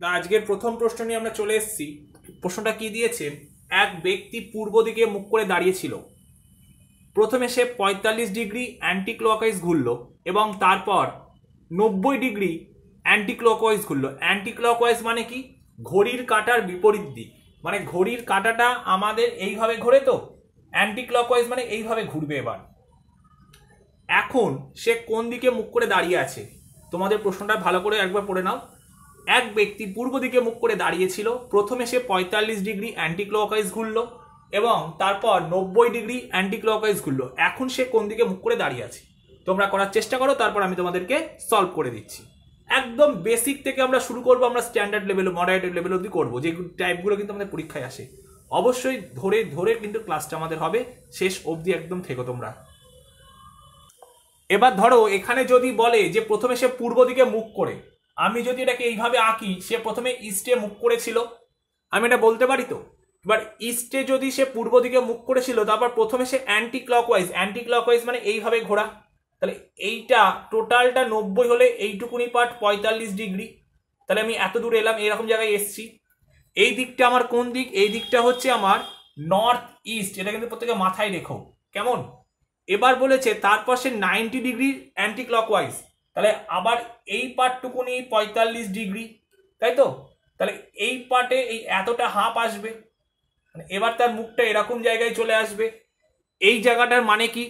আজকের প্রথম প্রশ্ন নিয়ে আমরা চলে এসেছি। প্রশ্নটা কি দিয়েছে, এক ব্যক্তি পূর্ব দিকে মুখ করে দাঁড়িয়েছিল। প্রথমে সে 45 ডিগ্রি অ্যান্টি ক্লকওয়াইজ ঘুরল এবং তারপর 90 ডিগ্রি অ্যান্টি ক্লকওয়াইজ ঘুরল। অ্যান্টি ক্লকওয়াইজ মানে কি? ঘড়ির কাঁটার বিপরীত দিক, মানে ঘড়ির কাঁটাটা আমাদের এইভাবে ঘোরে, তো অ্যান্টি ক্লকওয়াইজ মানে এইভাবে ঘুরবে। এবার এখন সে কোন দিকে মুখ করে দাঁড়িয়ে আছে? তোমাদের প্রশ্নটা ভালো করে একবার পড়ে নাও। এক ব্যক্তি পূর্ব দিকে মুখ করে দাঁড়িয়েছিল। প্রথমে সে 45 ডিগ্রি অ্যান্টি ক্লকওয়াইজ ঘুরলো এবং তারপর 90 ডিগ্রি অ্যান্টি ক্লকওয়াইজ ঘুরলো। এখন সে কোন দিকে মুখ করে দাঁড়িয়ে আছে? তোমরা করার চেষ্টা করো, তারপর আমি তোমাদেরকে সলভ করে দিচ্ছি। একদম বেসিক থেকে আমরা শুরু করবো, আমরা স্ট্যান্ডার্ড লেভেল, মডারেট লেভেল অবধি করবো। যে টাইপগুলো কিন্তু আমাদের পরীক্ষায় আসে, অবশ্যই ধরে ধরে কিন্তু ক্লাসটা আমাদের হবে, শেষ অবধি একদম থেকো তোমরা। এবার ধরো এখানে যদি বলে যে প্রথমে সে পূর্ব দিকে মুখ করে, আমি যদি এটাকে এইভাবে আঁকি, সে প্রথমে ইস্টে মুখ করেছিল, আমি এটা বলতে পারি তো। এবার ইস্টে যদি সে পূর্ব দিকে মুখ করেছিল, তারপর প্রথমে সে অ্যান্টি ক্লকওয়াইজ মানে এইভাবে ঘোরা, তাহলে এইটা টোটালটা 90 হলে এইটুকুনি পার্ট 45 ডিগ্রি। তাহলে আমি এত দূর এলাম, এরকম জায়গায় এসছি। এই দিকটা আমার কোন দিক? এই দিকটা হচ্ছে আমার নর্থ ইস্ট। এটা কিন্তু প্রত্যেকে মাথায় রেখো, কেমন? এবার বলেছে তারপর সে 90 ডিগ্রি অ্যান্টি ক্লকওয়াইজ, তাহলে আবার এই পার্টটুকুনি 45 ডিগ্রি, তাই তো? তাহলে এই পার্টে এই এতটা হাফ আসবে, মানে এবার তার মুখটা এরকম জায়গায় চলে আসবে। এই জায়গাটার মানে কি?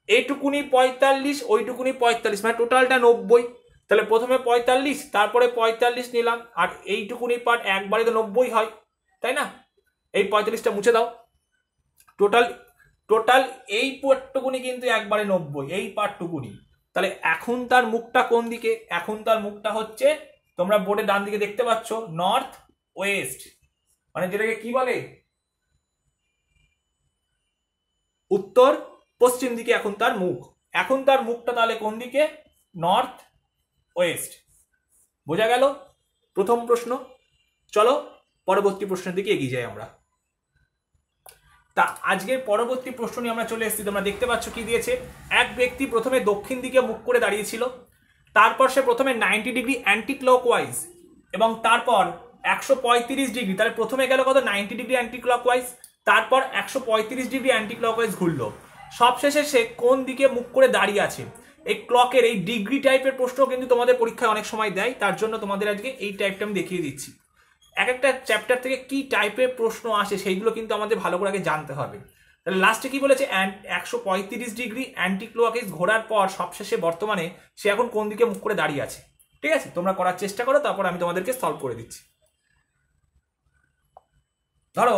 এইটুকুনি 45, ওইটুকুনি 45, মানে টোটালটা 90। তাহলে প্রথমে 45, তারপরে 45 নিলাম, আর এইটুকুনি পার্ট একবারে তো 90 হয়, তাই না? এই 45টা মুছে দাও। টোটাল এই পার্টটুকুনি কিন্তু একবারে 90, এই পার্টটুকুনি। তাহলে এখন তার মুখটা কোন দিকে? এখন তার মুখটা হচ্ছে, তোমরা বোর্ডে ডান দিকে দেখতে পাচ্ছ, নর্থ ওয়েস্ট, মানে যেটাকে কি বলে, উত্তর পশ্চিম দিকে এখন তার মুখ। এখন তার মুখটা তাহলে কোন দিকে? North West. বোঝা গেল প্রথম প্রশ্ন? চলো পরবর্তী প্রশ্নের দিকে এগিয়ে যাই আমরা। তা আজকের পরবর্তী প্রশ্ন নিয়ে আমরা চলে এসেছি। তোমরা দেখতে পাচ্ছ কি দিয়েছে, এক ব্যক্তি প্রথমে দক্ষিণ দিকে মুখ করে দাঁড়িয়েছিল। তারপর সে প্রথমে 90 ডিগ্রি অ্যান্টি ক্লকওয়াইজ এবং তারপর 135 ডিগ্রি, তাহলে প্রথমে গেল কত? 90 ডিগ্রি অ্যান্টি ক্লকওয়াইজ, তারপর 135 ডিগ্রি অ্যান্টি ক্লকওয়াইজ ঘুরলো। সবশেষে সে কোন দিকে মুখ করে দাঁড়িয়ে আছে? এই ক্লকের এই ডিগ্রি টাইপের প্রশ্ন কিন্তু তোমাদের পরীক্ষায় অনেক সময় দেয়, তার জন্য তোমাদের আজকে এই টাইপটা আমি দেখিয়ে দিচ্ছি। এক একটা চ্যাপ্টার থেকে কি টাইপের প্রশ্ন আসে সেইগুলো কিন্তু আমাদের ভালো করে আগে জানতে হবে। তাহলে লাস্টে কি বলেছে? 135 ডিগ্রি অ্যান্টি ক্লকওয়াইজ ঘোরার পর সবশেষে বর্তমানে সে এখন কোন দিকে মুখ করে দাঁড়িয়ে আছে। ঠিক আছে, তোমরা করার চেষ্টা করো, তারপর আমি তোমাদেরকে সলভ করে দিচ্ছি। ধরো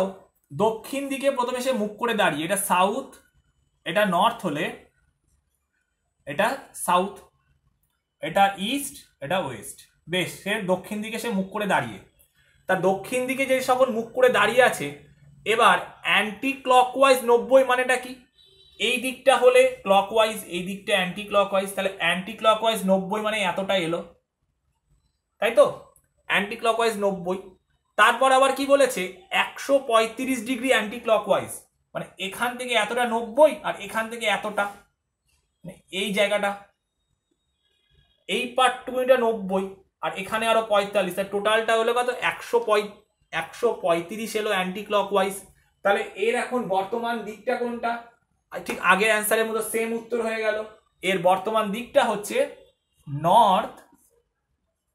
দক্ষিণ দিকে প্রথমে সে মুখ করে দাঁড়িয়ে, এটা সাউথ, এটা নর্থ হলে এটা সাউথ, এটা ইস্ট, এটা ওয়েস্ট। বেশ, সে দক্ষিণ দিকে সে মুখ করে দাঁড়িয়ে, তার দক্ষিণ দিকে যে সকল মুখ করে দাঁড়িয়ে আছে, এবার অ্যান্টি ক্লকওয়াইজ 90 মানেটা কি? এই দিকটা হলে ক্লকওয়াইজ, এই দিকটা অ্যান্টি ক্লকওয়াইজ, তাহলে অ্যান্টি ক্লকওয়াইজ 90 মানে এতটা এলো, তাই তো? Anti clockwise 90। তারপর আবার কি বলেছে? 135 ডিগ্রি অ্যান্টি ক্লকওয়াইজ, মানে এখান থেকে এতটা 90 আর এখান থেকে এতটা, মানে এই জায়গাটা, এই পার্টটুকুনিটা 90 আর এখানে আরো 45, তার টোটালটা হলো কত? 135 এলো অ্যান্টি ক্লকওয়াইজ। তাহলে এর এখন বর্তমান দিকটা কোনটা? ঠিক আগের অ্যান্সারের মতো সেম উত্তর হয়ে গেল। এর বর্তমান দিকটা হচ্ছে নর্থ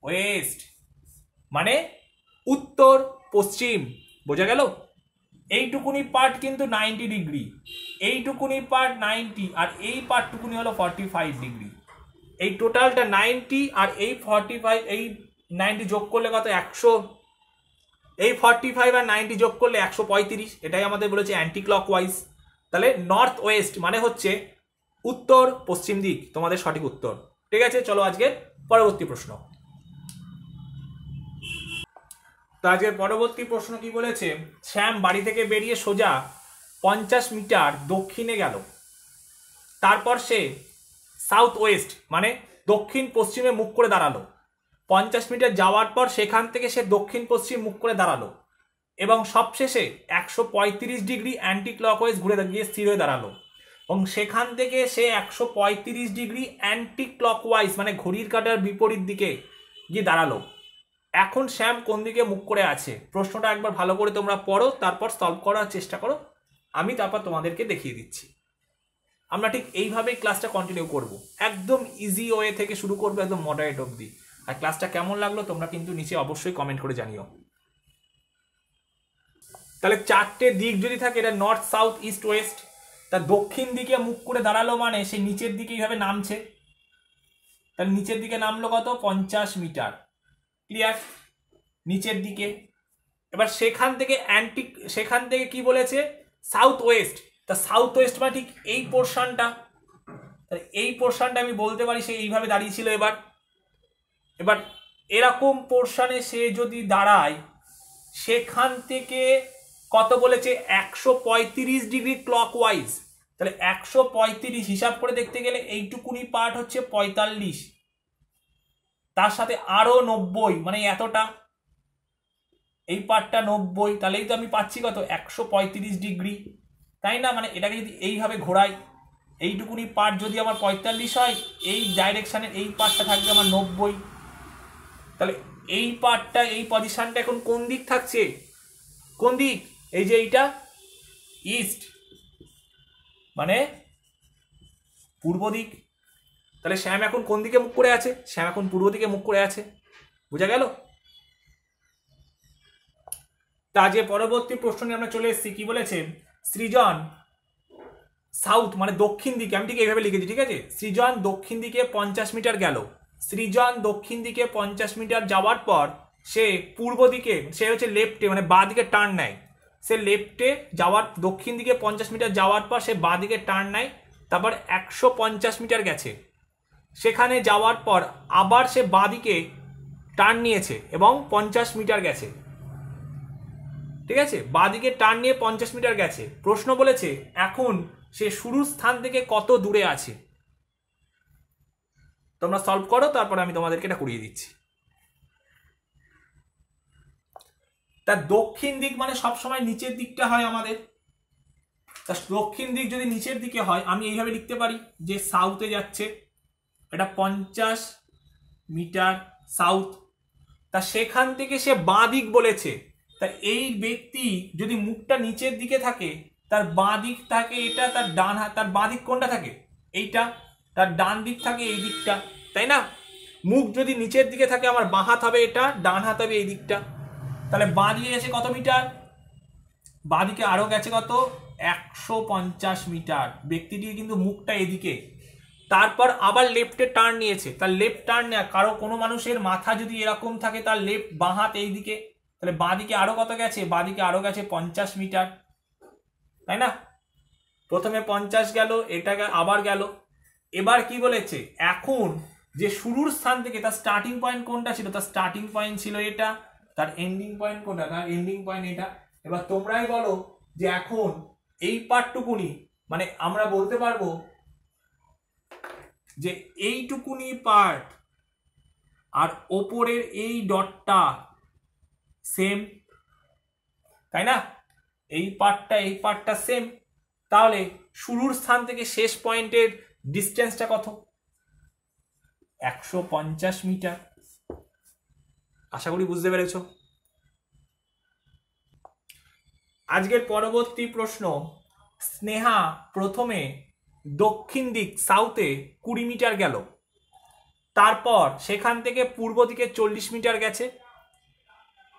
ওয়েস্ট, মানে উত্তর পশ্চিম। বোঝা গেল? এইটুকুনি পার্ট কিন্তু 90 ডিগ্রি, এইটুকুনি পার্ট 90, আর এই পার্টটুকুনি হলো 45 ডিগ্রি। এই টোটালটা 90 আর এই 45, এই 90 যোগ করলে কত? 100। এই 45 আর 90 যোগ করলে 135, এটাই আমাদের বলেছে অ্যান্টি ক্লকওয়াইজ। তাহলে নর্থ ওয়েস্ট মানে হচ্ছে উত্তর পশ্চিম দিক, তোমাদের সঠিক উত্তর। ঠিক আছে, চলো আজকের পরবর্তী প্রশ্ন। তো আজকের পরবর্তী প্রশ্ন কি বলেছে, শ্যাম বাড়ি থেকে বেরিয়ে সোজা 50 মিটার দক্ষিণে গেল। তারপর সে সাউথ ওয়েস্ট মানে দক্ষিণ পশ্চিমে মুখ করে দাঁড়ালো। 50 মিটার যাওয়ার পর সেখান থেকে সে দক্ষিণ পশ্চিম মুখ করে দাঁড়ালো এবং সবশেষে 135 ডিগ্রি অ্যান্টি ক্লকওয়াইজ ঘুরে গিয়ে স্থির হয়ে দাঁড়ালো এবং সেখান থেকে সে 135 ডিগ্রি অ্যান্টি ক্লকওয়াইজ মানে ঘড়ির কাঁটার বিপরীত দিকে গিয়ে দাঁড়ালো। এখন শ্যাম কোন দিকে মুখ করে আছে, প্রশ্নটা একবার ভালো করে তোমরা পড়ো, তারপর সলভ করার চেষ্টা করো, আমি তারপর তোমাদেরকে দেখিয়ে দিচ্ছি। আমরা ঠিক এইভাবেই ক্লাসটা কন্টিনিউ করব, একদম ইজি ওয়ে থেকে শুরু করবো একদম মডারেট অবধি। আর ক্লাসটা কেমন লাগলো তোমরা কিন্তু নিচে অবশ্যই কমেন্ট করে জানিও। তাহলে চারটে দিক যদি থাকে, এটা নর্থ, সাউথ, ইস্ট, ওয়েস্ট, তা দক্ষিণ দিকে মুখ করে দাঁড়ালো মানে সেই নিচের দিকে এইভাবে নামছে, তাহলে নিচের দিকে নামলো কত, 50 মিটার। ক্লিয়ার? নিচের দিকে। এবার সেখান থেকে কি বলেছে, সাউথ ওয়েস্ট, তা সাউথ ওয়েস্ট মানে ঠিক এই পোর্শনটা, এই পোর্শনটা আমি বলতে পারি সে এইভাবে দাঁড়িয়েছিল। এবার এরকম পোর্শনে সে যদি দাঁড়ায়, সেখান থেকে কত বলেছে, 135 ডিগ্রি ক্লকওয়াইজ। তাহলে 135 হিসাব করে দেখতে গেলে এইটুকুনি পার্ট হচ্ছে 45, তার সাথে আরো 90, মানে এতটা, এই পার্টটা 90, তাহলেই তো আমি পাচ্ছি কত, 135 ডিগ্রি, তাই না? মানে এটাকে যদি এইভাবে ঘোরাই, এইটুকুনি পার্ট যদি আমার 45 হয়, এই ডাইরেকশনের এই পার্টটা থাকবে আমার 90। তাহলে এই পার্টটা, এই পজিশনটা এখন কোন দিক থাকছে, কোন দিক, এই যে এইটা ইস্ট, মানে পূর্ব দিক। তাহলে শ্যাম এখন কোন দিকে মুখ করে আছে, শ্যাম এখন পূর্ব দিকে মুখ করে আছে। বুঝা গেল? তা যে পরবর্তী প্রশ্ন নিয়ে আমরা চলে এসেছি, কি বলেছে, সৃজন সাউথ মানে দক্ষিণ দিকে, আমি ঠিক এইভাবে লিখেছি, ঠিক আছে, সৃজন দক্ষিণ দিকে 50 মিটার গেল। সৃজন দক্ষিণ দিকে 50 মিটার যাওয়ার পর সে পূর্ব দিকে, সে হচ্ছে লেফটে মানে বাঁ দিকে টার্ন নেয়। সে লেফটে যাওয়ার, দক্ষিণ দিকে 50 মিটার যাওয়ার পর সে বাঁ দিকে টার্ন নেয়, তারপর 150 মিটার গেছে। সেখানে যাওয়ার পর আবার সে বাঁ দিকে টার্ন নিয়েছে এবং 50 মিটার গেছে। ঠিক আছে, বাঁ দিকে টার্ন নিয়ে 50 মিটার গেছে। প্রশ্ন বলেছে এখন সে শুরুর স্থান থেকে কত দূরে আছে। তোমরা সলভ করো, তারপর আমি তোমাদেরকে এটা করিয়ে দিচ্ছি। তার দক্ষিণ দিক মানে সবসময় নিচের দিকটা হয় আমাদের। তা দক্ষিণ দিক যদি নিচের দিকে হয়, আমি এইভাবে লিখতে পারি যে সাউথে যাচ্ছে, এটা 50 মিটার সাউথ। তা সেখান থেকে সে বাঁ দিক বলেছে, তা এই ব্যক্তি যদি মুখটা নিচের দিকে থাকে, তার বাঁ দিক থাকে এটা, তার ডান হাত, তার বাঁ দিক কোনটা থাকে, এইটা, তার ডান দিক থাকে এই দিকটা, তাই না? মুখ যদি নিচের দিকে থাকে, আমার বাঁ হাত হবে এটা, ডান হাত হবে এই দিকটা। তাহলে বাঁ দিকে গেছে কত মিটার, বাঁ দিকে আরো গেছে কত, 150 মিটার। ব্যক্তিটি কিন্তু মুখটা এদিকে, তারপর আবার লেফটে টার্ন নিয়েছে। তার লেফট টার্ন নেওয়া, কারো কোনো মানুষের মাথা যদি এরকম থাকে, তার লেফট বাঁ হাত এই দিকে, তাহলে বাঁ দিকে আরো কত গেছে, বাঁ দিকে আরো গেছে 50 মিটার, তাই না? প্রথমে 50 গেল, এটা আবার গেল। এবার কি বলেছে, এখন যে শুরুর স্থান থেকে তার স্টার্টিং পয়েন্ট কোনটা ছিল, তার স্টার্টিং পয়েন্ট ছিল এটা, তার এন্ডিং পয়েন্ট কোনটা, তার এন্ডিং পয়েন্ট এটা। এবার তোমরাই বলো যে এখন এই পার্টটুকুনি, মানে আমরা বলতে পারবো যে এইটুকুনি পার্ট আর ওপরের এই ডটটা সেম, তাই না? এই পার্টটা সেম। তাহলে শুরুর স্থান থেকে শেষ পয়েন্টের ডিস্টেন্সটা কত, 150 মিটার। আশা করি বুঝতে পেরেছ। আজকের পরবর্তী প্রশ্ন, স্নেহা প্রথমে দক্ষিণ দিক সাউথে 20 মিটার গেল, তারপর সেখান থেকে পূর্ব দিকে 40 মিটার গেছে,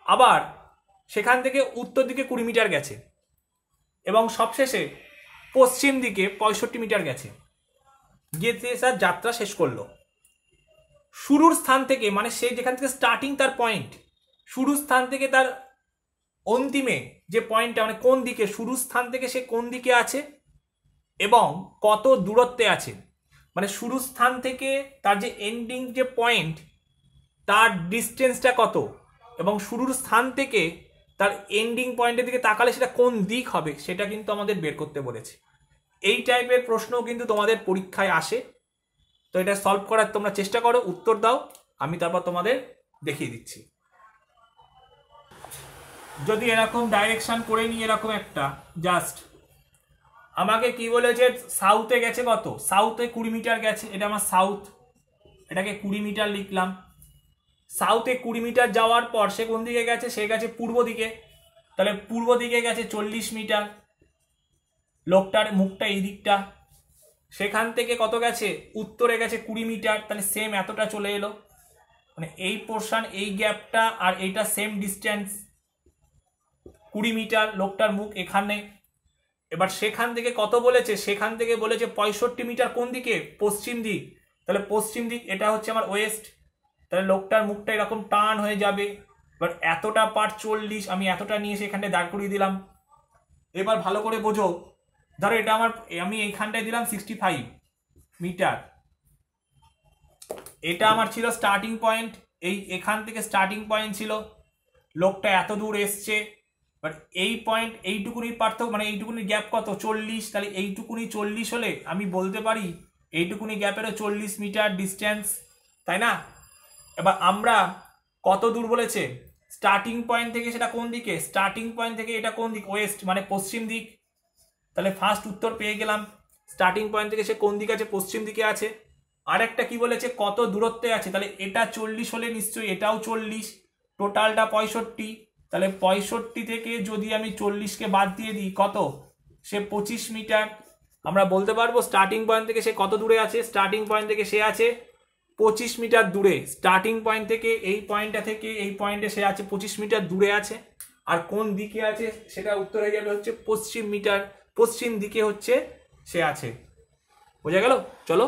আবার সেখান থেকে উত্তর দিকে 20 মিটার গেছে, এবং সবশেষে পশ্চিম দিকে 65 মিটার গেছে, গিয়ে তার যাত্রা শেষ করলো। শুরুর স্থান থেকে, মানে সে যেখান থেকে স্টার্টিং তার পয়েন্ট, শুরুর স্থান থেকে তার অন্তিমে যে পয়েন্টটা, মানে কোন দিকে, শুরুর স্থান থেকে সে কোন দিকে আছে এবং কত দূরত্বে আছে, মানে শুরুর স্থান থেকে তার যে এন্ডিং যে পয়েন্ট, তার ডিস্টেন্সটা কত, এবং শুরুর স্থান থেকে তার এন্ডিং পয়েন্টের দিকে তাকালে সেটা কোন দিক হবে, সেটা কিন্তু আমাদের বের করতে বলেছে। এই টাইপের প্রশ্নও কিন্তু তোমাদের পরীক্ষায় আসে। তো এটা সলভ করার তোমরা চেষ্টা করো, উত্তর দাও, আমি তারপর তোমাদের দেখিয়ে দিচ্ছি। যদি এরকম ডাইরেকশন করে নিই, এরকম একটা জাস্ট আমাকে কি বলেছে, সাউথে গেছে কত, সাউথে 20 মিটার গেছে, এটা আমার সাউথ, এটাকে 20 মিটার লিখলাম। সাউথে 20 মিটার যাওয়ার পর সে কোন দিকে গেছে, সে গেছে পূর্ব দিকে, তাহলে পূর্ব দিকে গেছে 40 মিটার, লোকটার মুখটা এই দিকটা, সেখান থেকে কত গেছে, উত্তরে গেছে 20 মিটার, তাহলে সেম এতটা চলে এলো, মানে এই পোর্শন এই গ্যাপটা আর এইটা সেম ডিস্টেন্স 20 মিটার, লোকটার মুখ এখানে। এবার সেখান থেকে কত বলেছে, সেখান থেকে বলেছে 65 মিটার কোন দিকে, পশ্চিম দিক, তাহলে পশ্চিম দিক এটা হচ্ছে আমার ওয়েস্ট, তাহলে লোকটার মুখটা এরকম টার্ন হয়ে যাবে। এবার এতটা পার 40, আমি এতটা নিয়ে সেখানে দাঁড় করিয়ে দিলাম। এবার ভালো করে বোঝো, ধরো এটা আমার, আমি এইখানটায় দিলাম 65 মিটার, এটা আমার ছিল স্টার্টিং পয়েন্ট, এই এখান থেকে স্টার্টিং পয়েন্ট ছিল, লোকটা এত দূর এসছে, বাট এই পয়েন্ট এইটুকুনি পার্থক্য, মানে এইটুকুনি গ্যাপ কত 40, তাহলে এইটুকুনি 40 হলে আমি বলতে পারি এইটুকুনি গ্যাপেরও 40 মিটার ডিস্টেন্স, তাই না? এবার আমরা কত দূর বলেছে, স্টার্টিং পয়েন্ট থেকে সেটা কোন দিকে, স্টার্টিং পয়েন্ট থেকে এটা কোন দিক, ওয়েস্ট মানে পশ্চিম দিক, তাহলে ফার্স্ট উত্তর পেয়ে গেলাম, স্টার্টিং পয়েন্ট থেকে সে কোন দিকে আছে, পশ্চিম দিকে আছে। আরেকটা কি বলেছে, কত দূরত্বে আছে, তাহলে এটা 40 হলে নিশ্চয়ই এটাও 40, টোটালটা 65, তাহলে 65 থেকে যদি আমি 40কে বাদ দিয়ে দিই কত, সে 25 মিটার। আমরা বলতে পারবো স্টার্টিং পয়েন্ট থেকে সে কত দূরে আছে, স্টার্টিং পয়েন্ট থেকে সে আছে 25 মিটার দূরে, স্টার্টিং পয়েন্ট থেকে এই পয়েন্টটা থেকে এই পয়েন্টে সে আছে 25 মিটার দূরে আছে, আর কোন দিকে আছে সেটা উত্তর হয়ে যাবে হচ্ছে পশ্চিম দিকে হচ্ছে সে আছে। বোঝা গেল? চলো